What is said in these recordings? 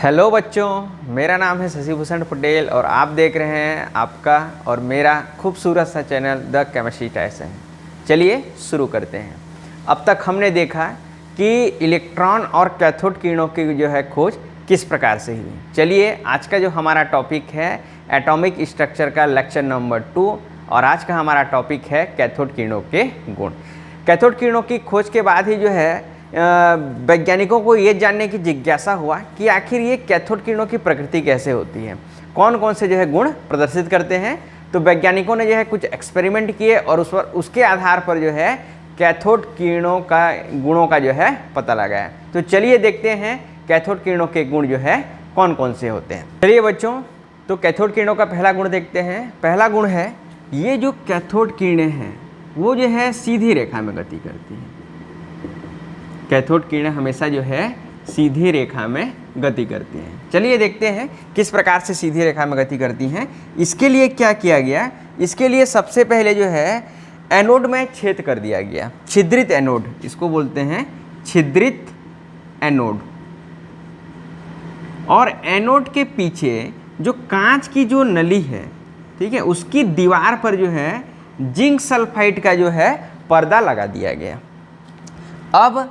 Hello बच्चों, मेरा नाम है शशिभूषण पटेल और आप देख रहे हैं आपका और मेरा खूबसूरत सा चैनल द केमिस्ट्री टाइसन। चलिए शुरू करते हैं। अब तक हमने देखा कि इलेक्ट्रॉन और कैथोड किरणों की जो है खोज किस प्रकार से हुई। चलिए आज का जो हमारा टॉपिक है एटॉमिक स्ट्रक्चर का लेक्चर नंबर 2 और आज का हमारा टॉपिक है कैथोड किरणों के गुण। कैथोड किरणों की खोज के बाद ही जो है वैज्ञानिकों को ये जानने की जिज्ञासा हुआ कि आखिर ये कैथोड किरणों की प्रकृति कैसे होती है, कौन कौन से जो है गुण प्रदर्शित करते हैं। तो वैज्ञानिकों ने जो है कुछ एक्सपेरिमेंट किए और उसके आधार पर जो है कैथोड किरणों का गुणों का जो है पता लगाया। तो चलिए देखते हैं कैथोड किरणों के गुण जो है कौन कौन से होते हैं। चलिए बच्चों, तो कैथोड किरणों का पहला गुण देखते हैं। पहला गुण है ये जो कैथोड किरणें हैं वो जो है सीधी रेखा में गति करती हैं। कैथोड किरणें हमेशा जो है सीधी रेखा में गति करती हैं। चलिए देखते हैं किस प्रकार से सीधी रेखा में गति करती हैं। इसके लिए क्या किया गया, इसके लिए सबसे पहले जो है एनोड में छेद कर दिया गया, छिद्रित एनोड, इसको बोलते हैं छिद्रित एनोड। और एनोड के पीछे जो कांच की जो नली है, ठीक है, उसकी दीवार पर जो है जिंक सल्फाइड का जो है पर्दा लगा दिया गया। अब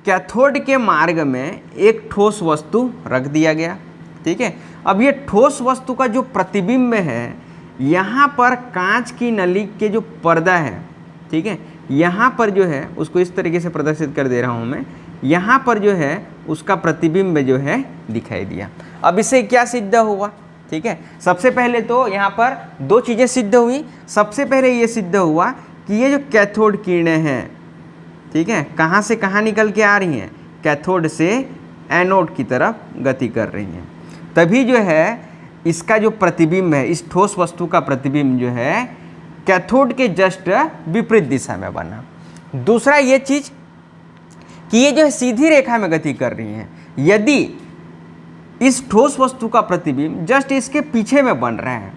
कैथोड के मार्ग में एक ठोस वस्तु रख दिया गया, ठीक है। अब ये ठोस वस्तु का जो प्रतिबिंब है, यहाँ पर कांच की नली के जो पर्दा है, ठीक है, यहाँ पर जो है उसको इस तरीके से प्रदर्शित कर दे रहा हूँ मैं, यहाँ पर जो है उसका प्रतिबिंब जो है दिखाई दिया। अब इससे क्या सिद्ध हुआ, ठीक है। सबसे पहले तो यहाँ पर दो चीज़ें सिद्ध हुई। सबसे पहले ये सिद्ध हुआ कि ये जो कैथोड किरणें हैं, ठीक है, कहाँ से कहाँ निकल के आ रही हैं, कैथोड से एनोड की तरफ गति कर रही हैं। तभी जो है इसका जो प्रतिबिंब है, इस ठोस वस्तु का प्रतिबिंब जो है कैथोड के जस्ट विपरीत दिशा में बना। दूसरा ये चीज़ कि ये जो है सीधी रेखा में गति कर रही हैं। यदि इस ठोस वस्तु का प्रतिबिंब जस्ट इसके पीछे में बन रहा है,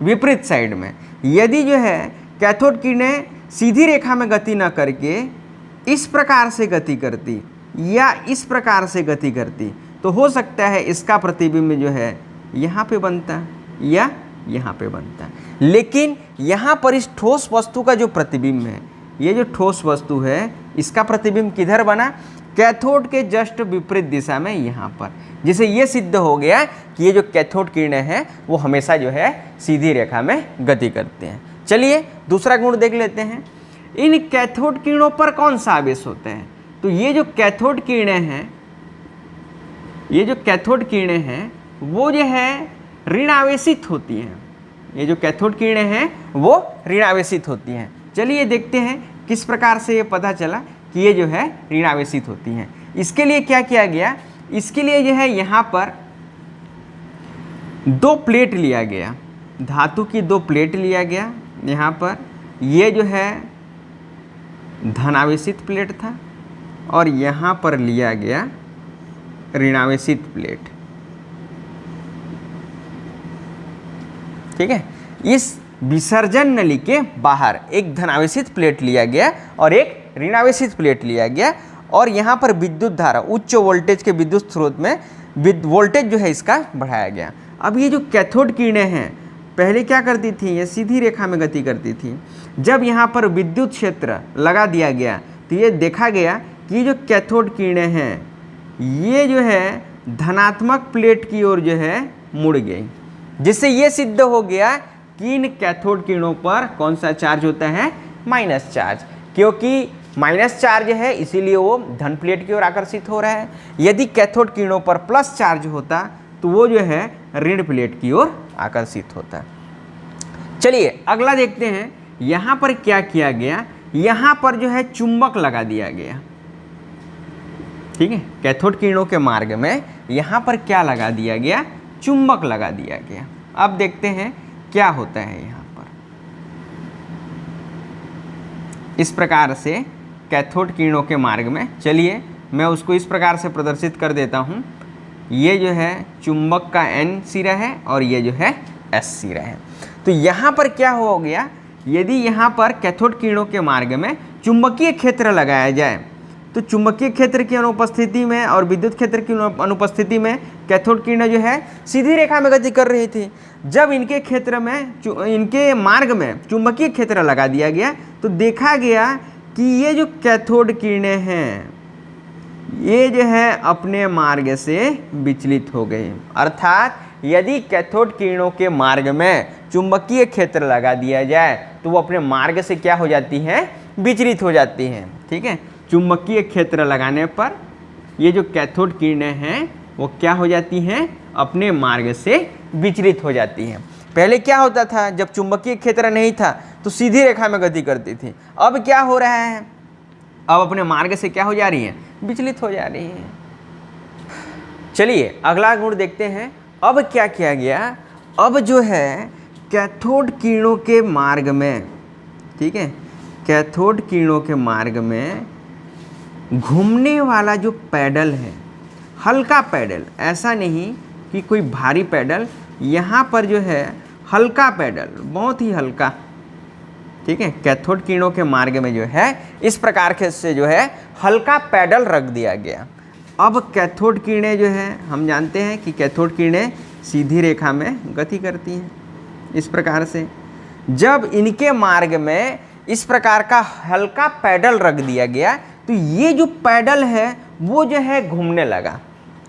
विपरीत साइड में, यदि जो है कैथोड किरणें सीधी रेखा में गति न करके इस प्रकार से गति करती या इस प्रकार से गति करती, तो हो सकता है इसका प्रतिबिंब जो है यहाँ पे बनता या यहाँ पे बनता। लेकिन यहाँ पर इस ठोस वस्तु का जो प्रतिबिंब है, ये जो ठोस वस्तु है, इसका प्रतिबिंब किधर बना, कैथोड के जस्ट विपरीत दिशा में, यहाँ पर। जिसे ये सिद्ध हो गया कि ये जो कैथोड किरणें हैं वो हमेशा जो है सीधी रेखा में गति करते हैं। चलिए दूसरा गुण देख लेते हैं। इन कैथोड किरणों पर कौन सा आवेश होता है। तो ये जो कैथोड किरणें हैं, ये जो कैथोड किरणें हैं वो जो है ऋण आवेशित होती हैं। ये जो कैथोड किरणें हैं वो ऋण आवेशित होती हैं। चलिए देखते हैं किस प्रकार से ये पता चला कि ये जो है ऋण आवेशित होती हैं। इसके लिए क्या किया गया, इसके लिए जो है यहाँ पर दो प्लेट लिया गया, धातु की दो प्लेट लिया गया। यहाँ पर ये जो है धनावेशित प्लेट था और यहाँ पर लिया गया ऋणावेशित प्लेट, ठीक है। इस विसर्जन नली के बाहर एक धनावेशित प्लेट लिया गया और एक ऋणावेशित प्लेट लिया गया और यहाँ पर विद्युत धारा, उच्च वोल्टेज के विद्युत स्रोत में वोल्टेज जो है इसका बढ़ाया गया। अब ये जो कैथोड किरणें हैं पहले क्या करती थी, ये सीधी रेखा में गति करती थी। जब यहाँ पर विद्युत क्षेत्र लगा दिया गया तो ये देखा गया कि ये जो कैथोड किरणें हैं ये जो है धनात्मक प्लेट की ओर जो है मुड़ गई, जिससे ये सिद्ध हो गया कि इन कैथोड किरणों पर कौन सा चार्ज होता है, माइनस चार्ज। क्योंकि माइनस चार्ज है इसीलिए वो धन प्लेट की ओर आकर्षित हो रहा है। यदि कैथोड किरणों पर प्लस चार्ज होता तो वो जो है ऋण प्लेट की ओर आकर्षित होता। चलिए अगला देखते हैं। यहाँ पर क्या किया गया, यहाँ पर जो है चुंबक लगा दिया गया, ठीक है। कैथोड किरणों के मार्ग में यहाँ पर क्या लगा दिया गया, चुंबक लगा दिया गया। अब देखते हैं क्या होता है यहाँ पर। इस प्रकार से कैथोड किरणों के मार्ग में, चलिए मैं उसको इस प्रकार से प्रदर्शित कर देता हूँ। ये जो है चुंबक का N सिरा है और ये जो है S सिरा है। तो यहाँ पर क्या हो गया, यदि यहाँ पर कैथोड किरणों के मार्ग में चुंबकीय क्षेत्र लगाया जाए तो चुंबकीय क्षेत्र की अनुपस्थिति में और विद्युत क्षेत्र की अनुपस्थिति में कैथोड किरणें जो है सीधी रेखा में गति कर रही थी। जब इनके क्षेत्र में इनके मार्ग में चुंबकीय क्षेत्र लगा दिया गया तो देखा गया कि ये जो कैथोड किरणें हैं ये जो है अपने मार्ग से विचलित हो गई। अर्थात यदि कैथोड किरणों के मार्ग में चुंबकीय क्षेत्र लगा दिया जाए तो वो अपने मार्ग से क्या हो जाती हैं, विचलित हो जाती हैं। ठीक है, चुंबकीय क्षेत्र लगाने पर ये जो कैथोड किरणें हैं वो क्या हो जाती हैं, अपने मार्ग से विचलित हो जाती हैं। पहले क्या होता था, जब चुंबकीय क्षेत्र नहीं था तो सीधी रेखा में गति करती थी। अब क्या हो रहा है, अब अपने मार्ग से क्या हो जा रही है, विचलित हो जा रही है। चलिए अगला गुण देखते हैं। अब क्या किया गया, अब जो है कैथोड किरणों के मार्ग में, ठीक है, कैथोड किरणों के मार्ग में घूमने वाला जो पैडल है, हल्का पैडल, ऐसा नहीं कि कोई भारी पैडल, यहाँ पर जो है हल्का पैडल, बहुत ही हल्का, ठीक है, कैथोड किरणों के मार्ग में जो है इस प्रकार के से जो है हल्का पैडल रख दिया गया। अब कैथोड किरणें जो है हम जानते हैं कि कैथोड किरणें सीधी रेखा में गति करती हैं इस प्रकार से। जब इनके मार्ग में इस प्रकार का हल्का पैडल रख दिया गया तो ये जो पैडल है वो जो है घूमने लगा।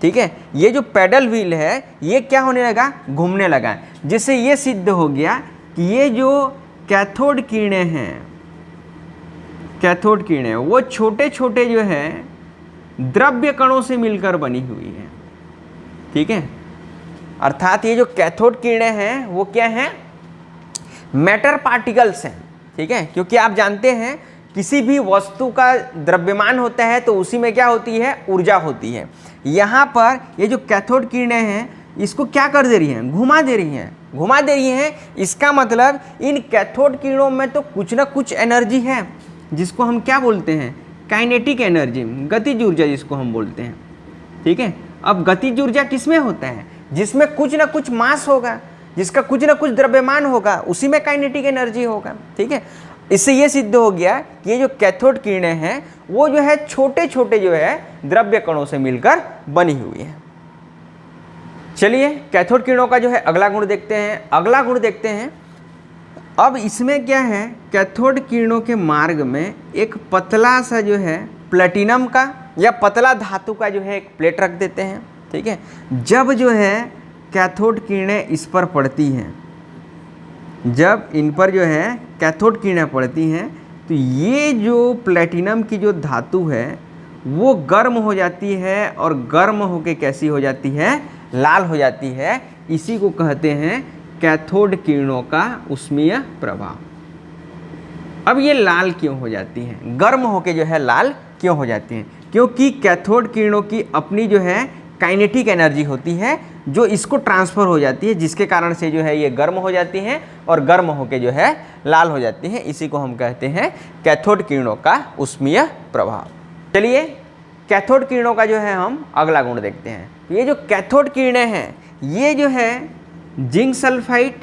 ठीक है, ये जो पैडल व्हील है ये क्या होने लगा, घूमने लगा, जिससे ये सिद्ध हो गया कि ये जो कैथोड किरणें हैं, कैथोड किरणें वो छोटे छोटे जो है द्रव्य कणों से मिलकर बनी हुई है। ठीक है, अर्थात ये जो कैथोड किरणें हैं वो क्या हैं, मैटर पार्टिकल्स हैं। ठीक है, क्योंकि आप जानते हैं किसी भी वस्तु का द्रव्यमान होता है तो उसी में क्या होती है, ऊर्जा होती है। यहाँ पर ये जो कैथोड किरणें हैं इसको क्या कर दे रही हैं, घुमा दे रही हैं, घुमा दे रही हैं। इसका मतलब इन कैथोड किरणों में तो कुछ ना कुछ एनर्जी है जिसको हम क्या बोलते हैं, काइनेटिक एनर्जी, गतिज ऊर्जा जिसको हम बोलते हैं। ठीक है, अब गतिज ऊर्जा किसमें होता है, जिसमें कुछ ना कुछ मास होगा, जिसका कुछ ना कुछ द्रव्यमान होगा, उसी में काइनेटिक एनर्जी होगा। ठीक है, इससे ये सिद्ध हो गया कि ये जो कैथोड किरणें हैं वो जो है छोटे छोटे जो है द्रव्य कणों से मिलकर बनी हुई है। चलिए कैथोड किरणों का जो है अगला गुण देखते हैं। अगला गुण देखते हैं, अब इसमें क्या है, कैथोड किरणों के मार्ग में एक पतला सा जो है प्लेटिनम का या पतला धातु का जो है एक प्लेट रख देते हैं। ठीक है, जब जो है कैथोड किरणें इस पर पड़ती हैं, जब इन पर जो है कैथोड किरणें पड़ती हैं तो ये जो प्लेटिनम की जो धातु है वो गर्म हो जाती है, और गर्म होके कैसी हो जाती है, लाल हो जाती है। इसी को कहते हैं कैथोड किरणों का ऊष्मीय प्रभाव। अब ये लाल क्यों हो जाती हैं, गर्म होके जो है लाल क्यों हो जाती हैं, क्योंकि कैथोड किरणों की अपनी जो है काइनेटिक एनर्जी होती है जो इसको ट्रांसफ़र हो जाती है, जिसके कारण से जो है ये गर्म हो जाती हैं और गर्म होके जो है लाल हो जाती हैं। इसी को हम कहते हैं कैथोड किरणों का ऊष्मीय प्रभाव। चलिए कैथोड किरणों का जो है हम अगला गुण देखते हैं। ये जो कैथोड किरणें हैं ये जो है जिंक सल्फाइड,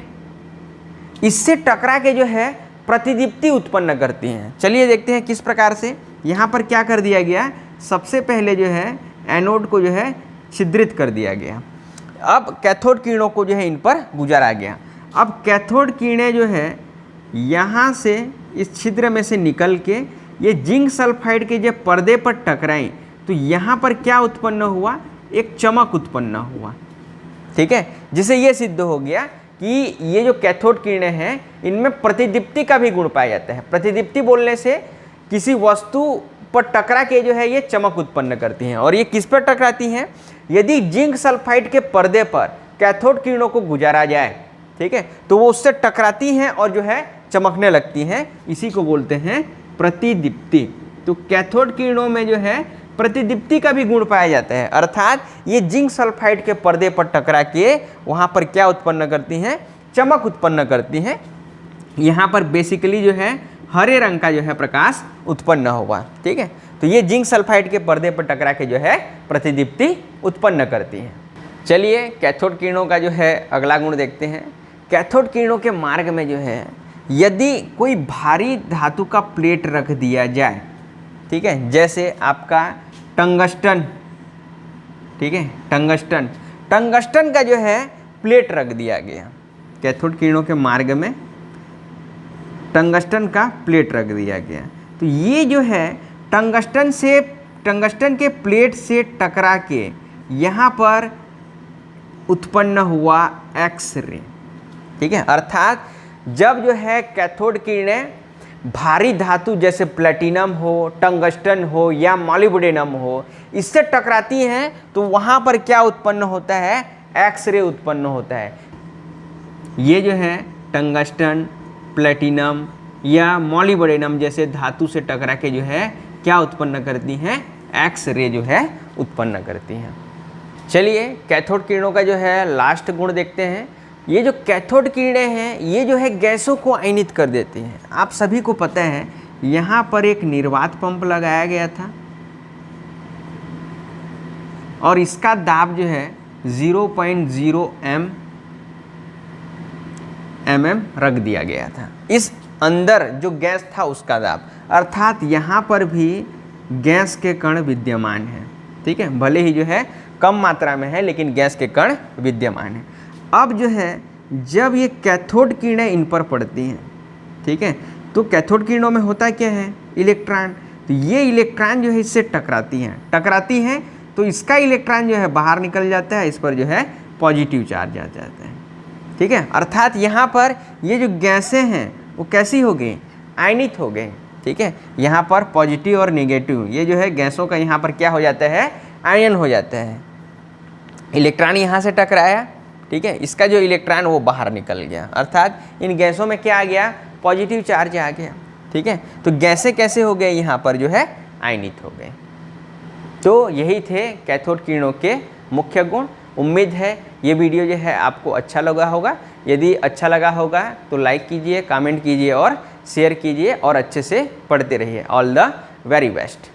इससे टकरा के जो है प्रतिदीप्ति उत्पन्न करती हैं। चलिए देखते हैं किस प्रकार से। यहाँ पर क्या कर दिया गया, सबसे पहले जो है एनोड को जो है छिद्रित कर दिया गया। अब कैथोड किरणों को जो है इन पर गुजारा गया। अब कैथोड किरणें जो है यहाँ से इस छिद्र में से निकल के ये जिंक सल्फाइड के जो पर्दे पर टकराई तो यहाँ पर क्या उत्पन्न हुआ, एक चमक उत्पन्न हुआ। ठीक है, जिससे ये सिद्ध हो गया कि ये जो कैथोड किरणें हैं इनमें प्रतिदीप्ति का भी गुण पाया जाता है। प्रतिदीप्ति बोलने से किसी वस्तु पर टकरा के जो है ये चमक उत्पन्न करती हैं। और ये किस पर टकराती हैं, यदि जिंक सल्फाइड के पर्दे पर कैथोड किरणों को गुजारा जाए, ठीक है, तो वो उससे टकराती हैं और जो है चमकने लगती हैं। इसी को बोलते हैं प्रतिदीप्ति। तो कैथोड किरणों में जो है प्रतिदीप्ति का भी गुण पाया जाता है, अर्थात ये जिंक सल्फाइड के पर्दे पर टकरा के वहाँ पर क्या उत्पन्न करती हैं, चमक उत्पन्न करती हैं। यहाँ पर बेसिकली जो है हरे रंग का जो है प्रकाश उत्पन्न होगा। ठीक है, तो ये जिंक सल्फाइड के पर्दे पर टकरा के जो है प्रतिदीप्ति उत्पन्न करती हैं। चलिए कैथोड किरणों का जो है अगला गुण देखते हैं। कैथोड किरणों के मार्ग में जो है यदि कोई भारी धातु का प्लेट रख दिया जाए, ठीक है, जैसे आपका टंगस्टन, ठीक है, टंगस्टन, टंगस्टन का जो है प्लेट रख दिया गया, कैथोड किरणों के मार्ग में टंगस्टन का प्लेट रख दिया गया। तो ये जो है टंगस्टन के प्लेट से टकरा के यहाँ पर उत्पन्न हुआ एक्स रे, ठीक है। अर्थात जब जो है कैथोड किरणें भारी धातु जैसे प्लेटिनम हो, टंगस्टन हो या मॉलिब्डेनम हो, इससे टकराती हैं तो वहाँ पर क्या उत्पन्न होता है, एक्स रे उत्पन्न होता है। ये जो है टंगस्टन, प्लेटिनम या मॉलिब्डेनम जैसे धातु से टकरा के जो है क्या उत्पन्न करती हैं, एक्स रे जो है उत्पन्न करती हैं। चलिए कैथोड किरणों का जो है लास्ट गुण देखते हैं। ये जो कैथोड किरणें हैं ये जो है गैसों को आयनित कर देती हैं। आप सभी को पता है यहाँ पर एक निर्वात पंप लगाया गया था और इसका दाब जो है 0.0 mm रख दिया गया था। इस अंदर जो गैस था उसका दाब, अर्थात यहाँ पर भी गैस के कण विद्यमान हैं, ठीक है। भले ही जो है कम मात्रा में है लेकिन गैस के कण विद्यमान हैं। अब जो है जब ये कैथोड किरणें इन पर पड़ती हैं, ठीक है, तो कैथोड किरणों में होता क्या है, इलेक्ट्रॉन। तो ये इलेक्ट्रॉन जो है इससे टकराती हैं तो इसका इलेक्ट्रॉन जो है बाहर निकल जाता है, इस पर जो है पॉजिटिव चार्ज आ जाता है, ठीक है। अर्थात यहाँ पर ये जो गैसें हैं वो कैसी हो गई, आयनित हो गई, ठीक है। यहाँ पर पॉजिटिव और नेगेटिव ये जो है गैसों का यहाँ पर क्या हो जाता है, आयन हो जाता है। इलेक्ट्रॉन यहाँ से टकराया, ठीक है, इसका जो इलेक्ट्रॉन वो बाहर निकल गया, अर्थात इन गैसों में क्या आ गया, पॉजिटिव चार्ज आ गया, ठीक है। तो गैसें कैसे हो गए, यहाँ पर जो है आयनित हो गए। तो यही थे कैथोड किरणों के मुख्य गुण। उम्मीद है ये वीडियो जो है आपको अच्छा लगा होगा। यदि अच्छा लगा होगा तो लाइक कीजिए, कमेंट कीजिए और शेयर कीजिए और अच्छे से पढ़ते रहिए। All the very best.